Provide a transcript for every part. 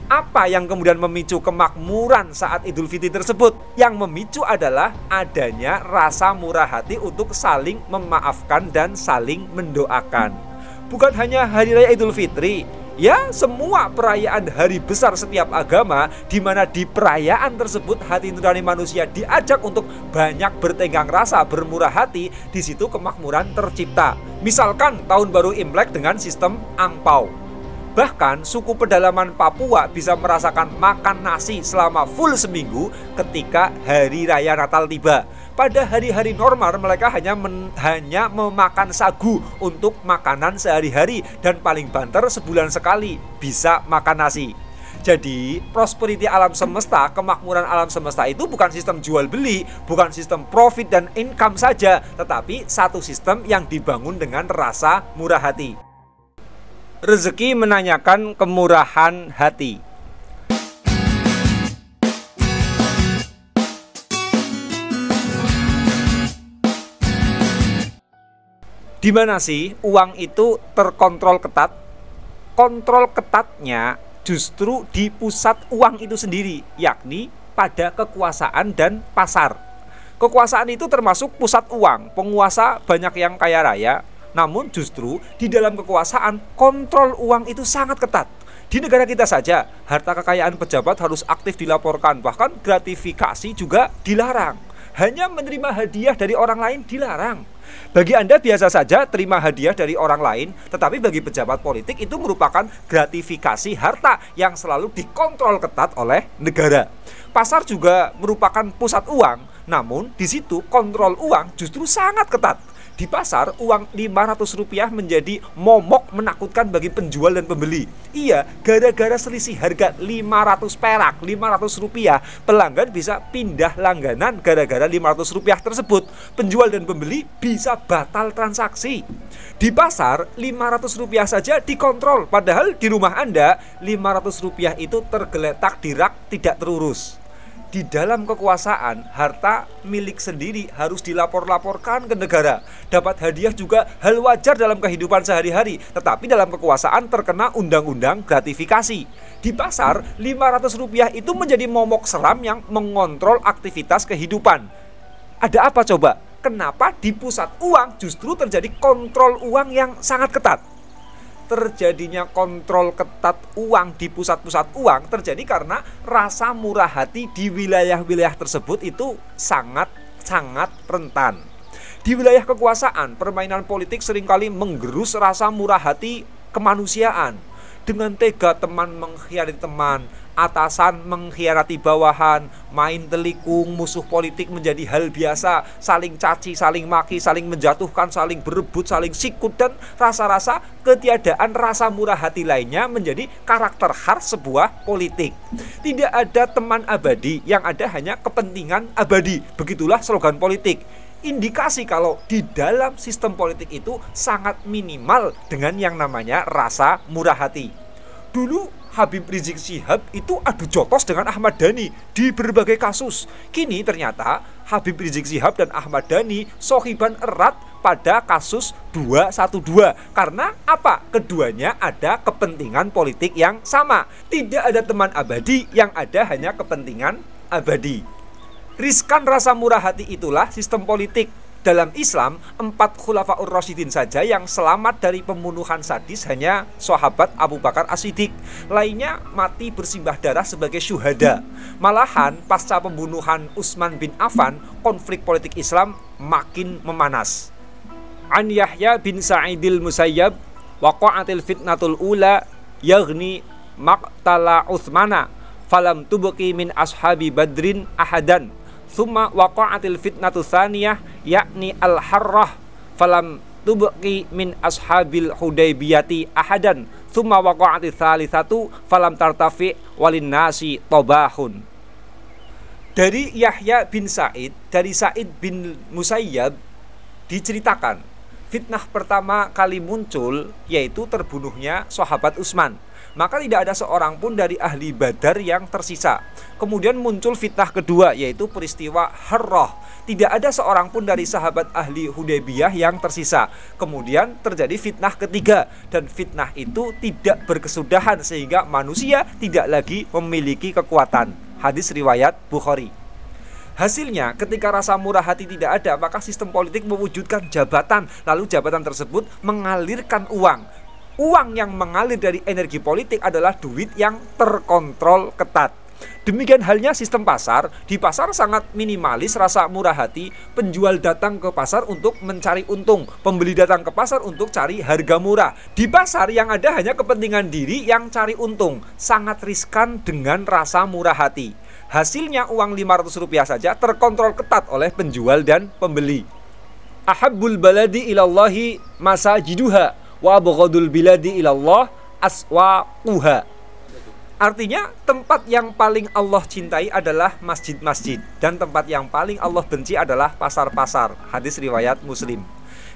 Apa yang kemudian memicu kemakmuran saat Idul Fitri tersebut? Yang memicu adalah adanya rasa murah hati untuk saling memaafkan dan saling mendoakan. Bukan hanya Hari Raya Idul Fitri, ya semua perayaan hari besar setiap agama, di mana di perayaan tersebut hati nurani manusia diajak untuk banyak bertenggang rasa, bermurah hati. Di situ kemakmuran tercipta. Misalkan tahun baru Imlek dengan sistem angpau. Bahkan suku pedalaman Papua bisa merasakan makan nasi selama full seminggu ketika hari raya Natal tiba. Pada hari-hari normal mereka hanya memakan sagu untuk makanan sehari-hari, dan paling banter sebulan sekali bisa makan nasi. Jadi prosperity alam semesta, kemakmuran alam semesta itu bukan sistem jual beli, bukan sistem profit dan income saja, tetapi satu sistem yang dibangun dengan rasa murah hati. Rezeki menanyakan kemurahan hati. Di mana sih uang itu terkontrol ketat? Kontrol ketatnya justru di pusat uang itu sendiri, yakni pada kekuasaan dan pasar. Kekuasaan itu termasuk pusat uang, penguasa banyak yang kaya raya. Namun justru di dalam kekuasaan kontrol uang itu sangat ketat. Di negara kita saja, harta kekayaan pejabat harus aktif dilaporkan, bahkan gratifikasi juga dilarang. Hanya menerima hadiah dari orang lain dilarang. Bagi Anda biasa saja terima hadiah dari orang lain, tetapi bagi pejabat politik itu merupakan gratifikasi harta yang selalu dikontrol ketat oleh negara. Pasar juga merupakan pusat uang, namun di situ kontrol uang justru sangat ketat. Di pasar, uang Rp500 menjadi momok menakutkan bagi penjual dan pembeli. Iya, gara-gara selisih harga 500 perak, Rp500, pelanggan bisa pindah langganan gara-gara Rp500 tersebut. Penjual dan pembeli bisa batal transaksi. Di pasar, Rp500 saja dikontrol, padahal di rumah Anda, Rp500 itu tergeletak di rak tidak terurus. Di dalam kekuasaan, harta milik sendiri harus dilapor-laporkan ke negara. Dapat hadiah juga hal wajar dalam kehidupan sehari-hari, tetapi dalam kekuasaan terkena undang-undang gratifikasi. Di pasar, Rp500 itu menjadi momok seram yang mengontrol aktivitas kehidupan. Ada apa coba? Kenapa di pusat uang justru terjadi kontrol uang yang sangat ketat? Terjadinya kontrol ketat uang di pusat-pusat uang terjadi karena rasa murah hati di wilayah-wilayah tersebut itu sangat rentan. Di wilayah kekuasaan, permainan politik seringkali menggerus rasa murah hati kemanusiaan. Dengan tega teman mengkhianati teman, atasan mengkhianati bawahan, main telikung, musuh politik menjadi hal biasa, saling caci, saling maki, saling menjatuhkan, saling berebut, saling sikut, dan rasa-rasa ketiadaan rasa murah hati lainnya menjadi karakter khas sebuah politik. Tidak ada teman abadi, yang ada hanya kepentingan abadi. Begitulah slogan politik. Indikasi kalau di dalam sistem politik itu sangat minimal dengan yang namanya rasa murah hati. Dulu Habib Rizik Syihab itu adu jotos dengan Ahmad Dhani di berbagai kasus. Kini ternyata Habib Rizik Syihab dan Ahmad Dhani sohiban erat pada kasus 212. Karena apa? Keduanya ada kepentingan politik yang sama. Tidak ada teman abadi, yang ada hanya kepentingan abadi. Riskan rasa murah hati itulah sistem politik. Dalam Islam, 4 Khulafaur Rasyidin saja yang selamat dari pembunuhan sadis hanya sahabat Abu Bakar As-Siddiq. Lainnya mati bersimbah darah sebagai syuhada. Malahan pasca pembunuhan Utsman bin Affan, konflik politik Islam makin memanas. An Yahya bin Sa'idil Musayyab, waqa'atil fitnatul ula yaghni maqtala Utsmana falam tubqi min ashabi badrin ahadan. Thumma waqa'atil fitnatu tsaniyah yakni al-harrah falam tubqi min ashabil hudaybiyati ahadan. Thumma waqa'atil tsalitsatu falam tartafi walin nasi tabahun. Dari Yahya bin Sa'id, dari Sa'id bin Musayyab diceritakan fitnah pertama kali muncul yaitu terbunuhnya sahabat Utsman. maka tidak ada seorang pun dari ahli Badar yang tersisa. Kemudian muncul fitnah kedua, yaitu peristiwa Harrah. Tidak ada seorang pun dari sahabat ahli Hudaybiyah yang tersisa. Kemudian terjadi fitnah ketiga, dan fitnah itu tidak berkesudahan sehingga manusia tidak lagi memiliki kekuatan. Hadis riwayat Bukhari. Hasilnya, ketika rasa murah hati tidak ada, maka sistem politik mewujudkan jabatan. Lalu jabatan tersebut mengalirkan uang. Uang yang mengalir dari energi politik adalah duit yang terkontrol ketat. Demikian halnya sistem pasar. Di pasar sangat minimalis rasa murah hati. Penjual datang ke pasar untuk mencari untung, pembeli datang ke pasar untuk cari harga murah. Di pasar yang ada hanya kepentingan diri yang cari untung. Sangat riskan dengan rasa murah hati. Hasilnya uang Rp500 saja terkontrol ketat oleh penjual dan pembeli. Ahabbul baladi ilallahi masajiduha wa abghadul biladi ilallah aswaquha. Artinya, tempat yang paling Allah cintai adalah masjid-masjid, dan tempat yang paling Allah benci adalah pasar-pasar. Hadis riwayat Muslim.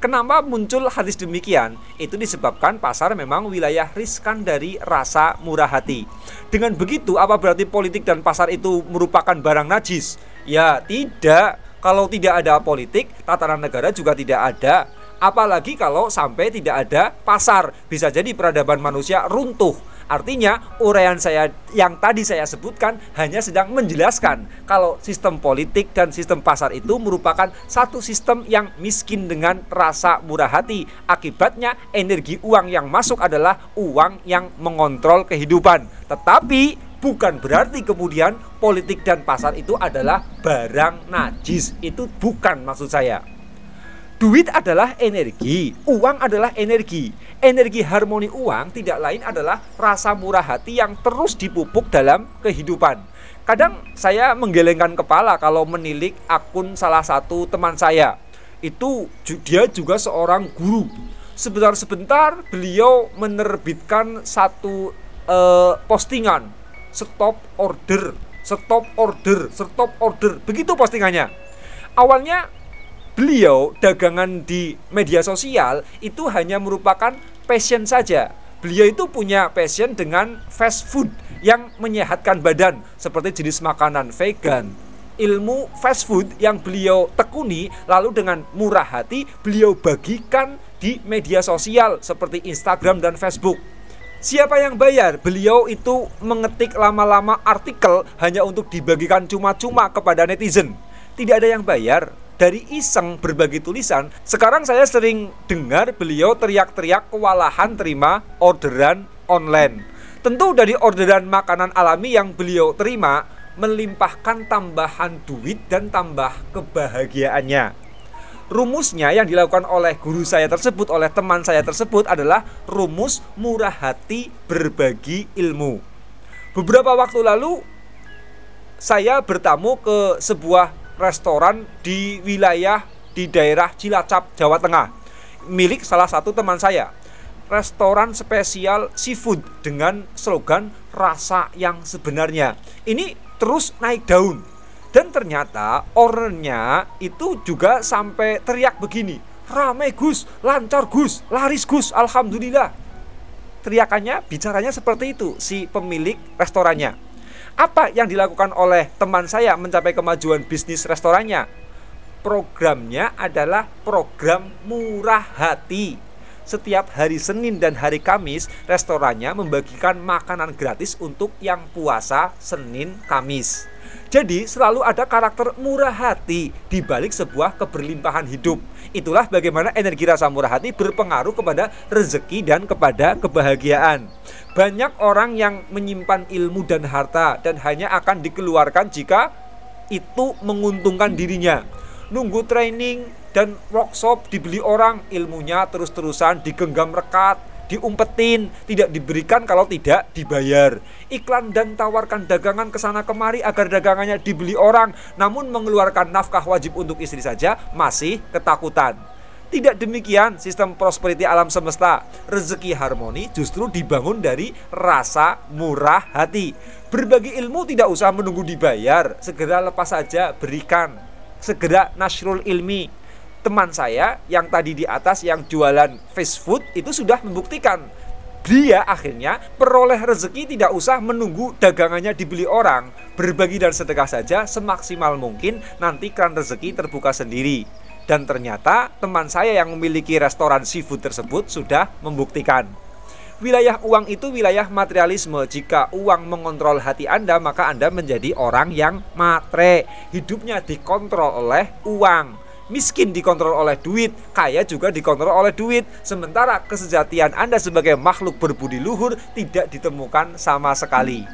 Kenapa muncul hadis demikian? Itu disebabkan pasar memang wilayah riskan dari rasa murah hati. Dengan begitu, apa berarti politik dan pasar itu merupakan barang najis? Ya, tidak. Kalau tidak ada politik, tatanan negara juga tidak ada. Apalagi kalau sampai tidak ada pasar, bisa jadi peradaban manusia runtuh. Artinya, uraian saya yang tadi saya sebutkan hanya sedang menjelaskan kalau sistem politik dan sistem pasar itu merupakan satu sistem yang miskin dengan rasa murah hati. Akibatnya, energi uang yang masuk adalah uang yang mengontrol kehidupan. Tetapi bukan berarti kemudian politik dan pasar itu adalah barang najis. Itu bukan maksud saya. Duit adalah energi, uang adalah energi. Energi harmoni uang tidak lain adalah rasa murah hati yang terus dipupuk dalam kehidupan. Kadang saya menggelengkan kepala kalau menilik akun salah satu teman saya. Itu dia juga seorang guru. Sebentar-sebentar beliau menerbitkan satu postingan, stop order, stop order, stop order. Begitu postingannya. Awalnya beliau dagangan di media sosial itu hanya merupakan passion saja. Beliau itu punya passion dengan fast food yang menyehatkan badan, seperti jenis makanan vegan. Ilmu fast food yang beliau tekuni, lalu dengan murah hati beliau bagikan di media sosial seperti Instagram dan Facebook. Siapa yang bayar? Beliau itu mengetik lama-lama artikel hanya untuk dibagikan cuma-cuma kepada netizen. Tidak ada yang bayar. Dari iseng berbagi tulisan, sekarang saya sering dengar beliau teriak-teriak kewalahan terima orderan online. Tentu dari orderan makanan alami yang beliau terima melimpahkan tambahan duit dan tambah kebahagiaannya. Rumusnya yang dilakukan oleh guru saya tersebut, oleh teman saya tersebut adalah rumus murah hati berbagi ilmu. Beberapa waktu lalu saya bertamu ke sebuah restoran di wilayah di daerah Cilacap, Jawa Tengah, milik salah satu teman saya. Restoran spesial seafood dengan slogan rasa yang sebenarnya. Ini terus naik daun. Dan ternyata ordernya itu juga sampai teriak begini, "Rame Gus, lancar Gus, laris Gus, alhamdulillah." Teriakannya, bicaranya seperti itu si pemilik restorannya. Apa yang dilakukan oleh teman saya mencapai kemajuan bisnis restorannya? Programnya adalah program murah hati. Setiap hari Senin dan hari Kamis, restorannya membagikan makanan gratis untuk yang puasa Senin Kamis. Jadi selalu ada karakter murah hati di balik sebuah keberlimpahan hidup. Itulah bagaimana energi rasa murah hati berpengaruh kepada rezeki dan kepada kebahagiaan. Banyak orang yang menyimpan ilmu dan harta dan hanya akan dikeluarkan jika itu menguntungkan dirinya. Nunggu training dan workshop dibeli orang, ilmunya terus-terusan digenggam rekat, diumpetin, tidak diberikan kalau tidak dibayar. Iklan dan tawarkan dagangan kesana kemari agar dagangannya dibeli orang, namun mengeluarkan nafkah wajib untuk istri saja masih ketakutan. Tidak demikian sistem prosperity alam semesta. Rezeki harmoni justru dibangun dari rasa murah hati. Berbagi ilmu tidak usah menunggu dibayar, segera lepas saja, berikan. Segera nasrul ilmi. Teman saya yang tadi di atas yang jualan fast food itu sudah membuktikan Dia akhirnya peroleh rezeki tidak usah menunggu dagangannya dibeli orang. Berbagi dan sedekah saja semaksimal mungkin, nanti keran rezeki terbuka sendiri. Dan ternyata teman saya yang memiliki restoran seafood tersebut sudah membuktikan. Wilayah uang itu wilayah materialisme. Jika uang mengontrol hati Anda, maka Anda menjadi orang yang matre. Hidupnya dikontrol oleh uang. Miskin dikontrol oleh duit, kaya juga dikontrol oleh duit. Sementara kesejatian Anda sebagai makhluk berbudi luhur tidak ditemukan sama sekali.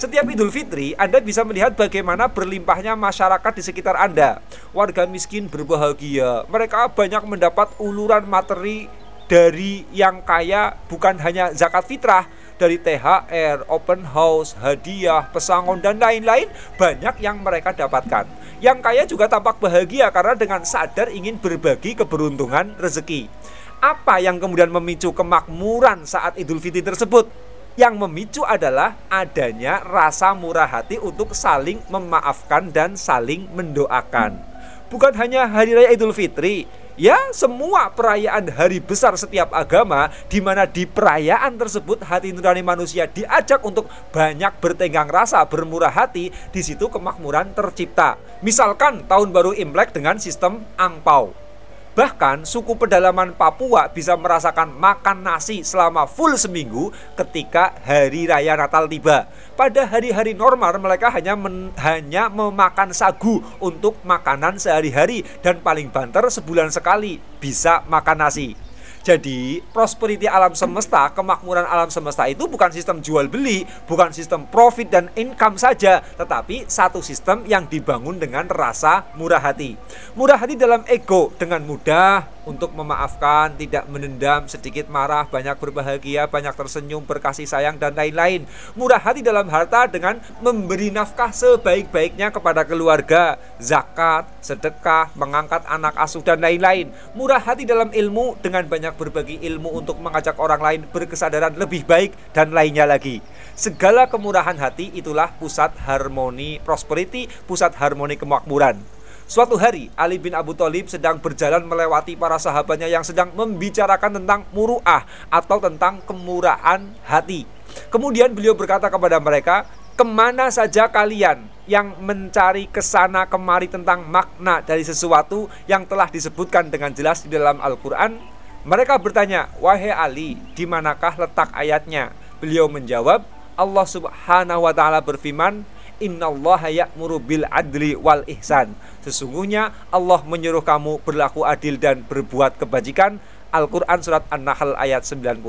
Setiap Idul Fitri, Anda bisa melihat bagaimana berlimpahnya masyarakat di sekitar Anda. Warga miskin berbahagia, mereka banyak mendapat uluran materi dari yang kaya, bukan hanya zakat fitrah, dari THR, open house, hadiah, pesangon, dan lain-lain, banyak yang mereka dapatkan. Yang kaya juga tampak bahagia karena dengan sadar ingin berbagi keberuntungan rezeki. Apa yang kemudian memicu kemakmuran saat Idul Fitri tersebut? Yang memicu adalah adanya rasa murah hati untuk saling memaafkan dan saling mendoakan. Bukan hanya Hari Raya Idul Fitri, ya, semua perayaan hari besar setiap agama, di mana di perayaan tersebut hati nurani manusia diajak untuk banyak bertenggang rasa, bermurah hati. Di situ kemakmuran tercipta. Misalkan tahun baru Imlek dengan sistem angpau. Bahkan suku pedalaman Papua bisa merasakan makan nasi selama full seminggu ketika hari raya Natal tiba. Pada hari-hari normal mereka hanya memakan sagu untuk makanan sehari-hari, dan paling banter sebulan sekali bisa makan nasi. Jadi prosperity alam semesta, kemakmuran alam semesta itu bukan sistem jual beli, bukan sistem profit dan income saja, tetapi satu sistem yang dibangun dengan rasa murah hati. Murah hati dalam ego, dengan mudah untuk memaafkan, tidak mendendam, sedikit marah, banyak berbahagia, banyak tersenyum, berkasih sayang, dan lain-lain. Murah hati dalam harta dengan memberi nafkah sebaik-baiknya kepada keluarga, zakat, sedekah, mengangkat anak asuh, dan lain-lain. Murah hati dalam ilmu dengan banyak berbagi ilmu untuk mengajak orang lain berkesadaran lebih baik, dan lainnya lagi. Segala kemurahan hati itulah pusat harmoni prosperity, pusat harmoni kemakmuran. Suatu hari Ali bin Abu Thalib sedang berjalan melewati para sahabatnya yang sedang membicarakan tentang muru'ah atau tentang kemurahan hati. Kemudian beliau berkata kepada mereka, "Kemana saja kalian yang mencari kesana kemari tentang makna dari sesuatu yang telah disebutkan dengan jelas di dalam Al-Quran?" Mereka bertanya, "Wahai Ali, di manakah letak ayatnya?" Beliau menjawab, Allah Subhanahu wa ta'ala berfirman, Innallaha ya'muru bil adli wal ihsan. Sesungguhnya Allah menyuruh kamu berlaku adil dan berbuat kebajikan. Al-Quran surat An-Nahl ayat 90.